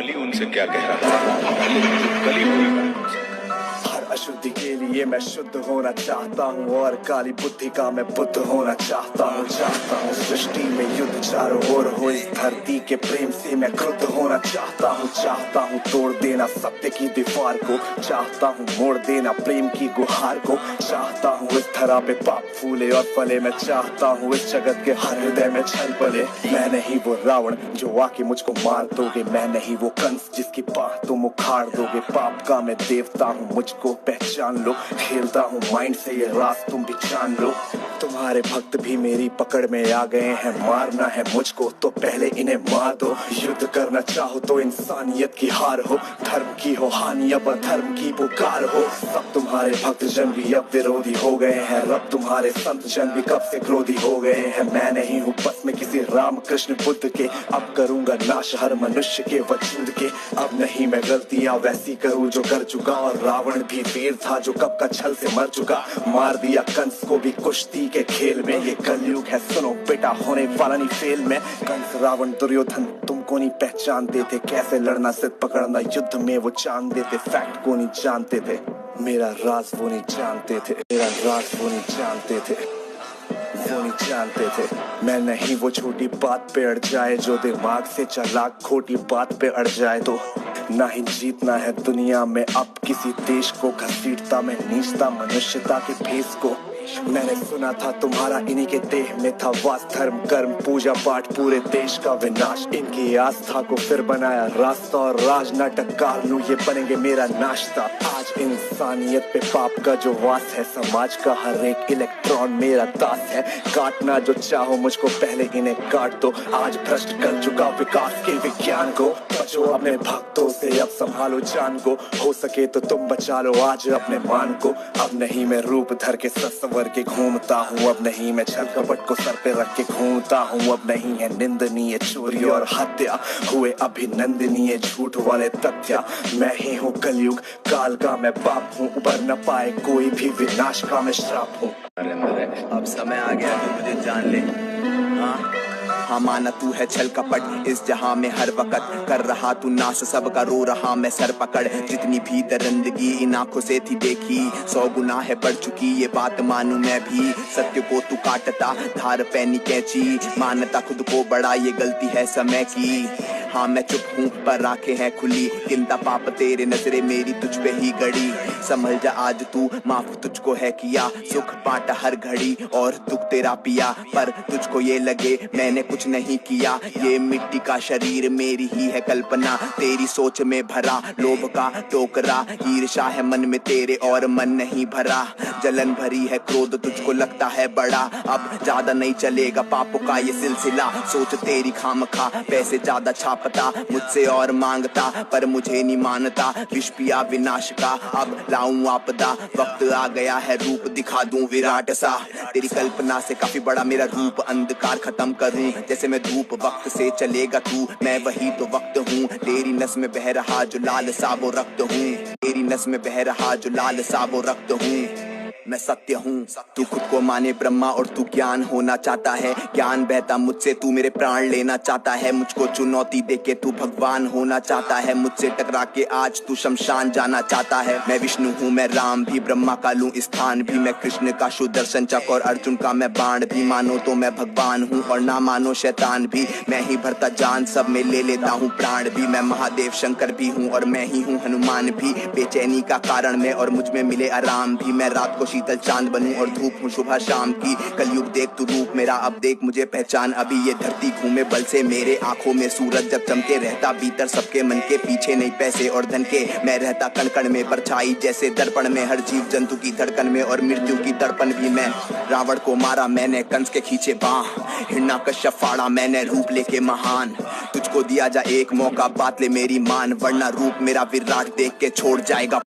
कली उनसे क्या कह रहा था, लेकिन कली हुई। हर अशुद्धि के लिए मैं शुद्ध होना चाहता हूँ और काली बुद्धि का मैं बुद्ध होना चाहता हूँ। सृष्टि में युद्ध चारों ओर हो, इस धरती के प्रेम से मैं क्रुद्ध होना चाहता हूँ तोड़ देना सत्य की दीवार को, चाहता हूँ मोड़ देना प्रेम की गुहार को, चाहता हूँ इस धरा पे पाप फूले और फले, मैं चाहता हूँ इस जगत के हर हृदय में छल पले। मैं नहीं वो रावण जो आके मुझको मार दोगे, मैं नहीं वो कंस जिसकी बाह तुम उखाड़ दोगे। पाप का मैं देवता हूँ, मुझको पहचान लो, खेलता हूँ माइंड से ये राज तुम भी जान लो। तुम्हारे भक्त भी मेरी पकड़ में आ गए हैं, मारना है मुझको तो पहले इन्हें मार दो। युद्ध करना चाहो तो इंसानियत की हार हो, धर्म की हो हानि अब अधर्म की पुकार हो। सब तुम्हारे भक्त जन भी अब विरोधी हो गए हैं, रब तुम्हारे संत जन भी कब से क्रोधी हो गए हैं। मैं नहीं हूँ बस में किसी राम कृष्ण बुद्ध के, अब करूंगा नाश हर मनुष्य के वजूद के। अब नहीं मैं गलतियां वैसी करूँ जो कर चुका, और रावण भी वीर था जो कब का छल से मर चुका। मार दिया कंस को भी कुश्ती के खेल में, ये कलयुग है सुनो बेटा होने वाला नहीं फेल में। कंस रावण दुर्योधन तुमको नहीं पहचानते थे, कैसे लड़ना सिद्ध पकड़ना युद्ध में वो जान देते। फैक्ट को नहीं जानते थे, मेरा राज वो नहीं जानते थे, मेरा राज वो नहीं जानते थे, वो नहीं जानते थे। मैं नहीं वो छोटी बात पे अड़ जाए जो दिमाग से चालाक खोटी बात पे अड़ जाए तो। ना ही जीतना है दुनिया में अब किसी देश को, घसीटता मैं नीचता मनुष्यता के भेष को। मैंने सुना था तुम्हारा इन्हीं के देह में था वास, धर्म कर्म पूजा पाठ पूरे देश का विनाश। इनकी आस्था को फिर बनाया रास्ता, और राज नाटक कार लूं ये बनेंगे मेरा नाश्ता। आज इंसानियत पे पाप का जो वास है, समाज का हर एक इलेक्ट्रॉन मेरा दास है। काटना जो चाहो मुझको पहले इन्हें काट दो, आज भ्रष्ट कर चुका विकास के विज्ञान को। बचो अपने भक्तों से अब संभालो जान को, हो सके तो तुम बचा लो आज अपने मान को। अब नहीं मैं रूप धर के ससवर के घूमता हूँ, अब नहीं मैं छल कपट को सर पे रख के घूमता हूँ। अब नहीं है निंदनीय चोरी और हत्या, हुए अभिनंदनीय झूठ वाले तथ्य। मैं ही हूँ कलयुग काल का मैं बाप हूँ, उबर न पाए कोई भी विनाश का मैं श्राप हूँ। अब समय आ गया कि मुझे जान ले। हाँ माना तू है छल कपट इस जहां में हर वक्त कर रहा तू नाश सबका, रो रहा मैं सर पकड़। जितनी भी दरिंदगी इन आंखों से थी देखी, 100 गुना है बढ़ चुकी ये बात मानू मैं भी। सत्य को तू काटता धार पैनी कैंची, मानता खुद को बड़ा ये गलती है समय की। हाँ मैं चुप हूँ पर आंखें हैं खुली, गिनता पाप तेरे नजरे मेरी तुझ पे ही गड़ी। संभल जा आज तू माफ तुझको है किया, सुख बांटा हर घड़ी और दुख तेरा पिया। पर तुझको ये लगे मैंने कुछ नहीं किया, ये मिट्टी का शरीर मेरी ही है कल्पना। तेरी सोच में भरा लोभ का टोकरा, ईर्ष्या है मन में तेरे और मन नहीं भरा। जलन भरी है क्रोध तुझको लगता है बड़ा, अब ज्यादा नहीं चलेगा पापों का ये सिलसिला। सोच तेरी खामखा पैसे ज्यादा छापता, मुझसे और मांगता पर मुझे नहीं मानता। विष पिया विनाश का अब लाऊं आपदा, वक्त आ गया है रूप दिखा दूं विराट सा। तेरी कल्पना से काफी बड़ा मेरा रूप, अंधकार खत्म करूं जैसे मैं धूप। वक्त से चलेगा तू मैं वही तो वक्त हूँ, तेरी नस में बह रहा जो लाल सा वो रक्त हूँ। तेरी नस में बह रहा जो लाल सा वो रक्त हूँ, मैं सत्य हूँ। तू खुद को माने ब्रह्मा और तू ज्ञान होना चाहता है, ज्ञान बहता मुझसे तू मेरे प्राण लेना चाहता है। मुझको चुनौती देके तू भगवान होना चाहता है, मुझसे टकरा के आज तू शमशान जाना चाहता है। मैं विष्णु हूँ मैं राम भी, ब्रह्मा का लूं स्थान भी, मैं कृष्ण का सुदर्शन चक्र और अर्जुन का मैं बाण भी। मानो तो मैं भगवान हूँ और ना मानो शैतान भी, मैं ही भरता जान सब में ले लेता हूँ प्राण भी। मैं महादेव शंकर भी हूँ और मैं ही हूँ हनुमान भी, बेचैनी का कारण मैं और मुझ में मिले आराम भी। मैं रात को शीतल चांद बनूं और धूप हूँ सुबह शाम की, कलयुग देख तू रूप मेरा अब देख मुझे पहचान। अभी ये धरती घूमे बल से मेरे आंखों में सूरज जब चमके, रहता भीतर सबके मन के पीछे नहीं पैसे और धन के। मैं रहता कण कण में परछाई जैसे दर्पण में, हर जीव जंतु की धड़कन में और मृत्यु की तड़पन भी मैं। रावण को मारा मैंने कंस के खींचे बाह, हिरण्यकश्यप फाड़ा मैंने रूप लेके महान। तुझको दिया जा एक मौका बात ले मेरी मान, वरना रूप मेरा विराट देख के छोड़ जाएगा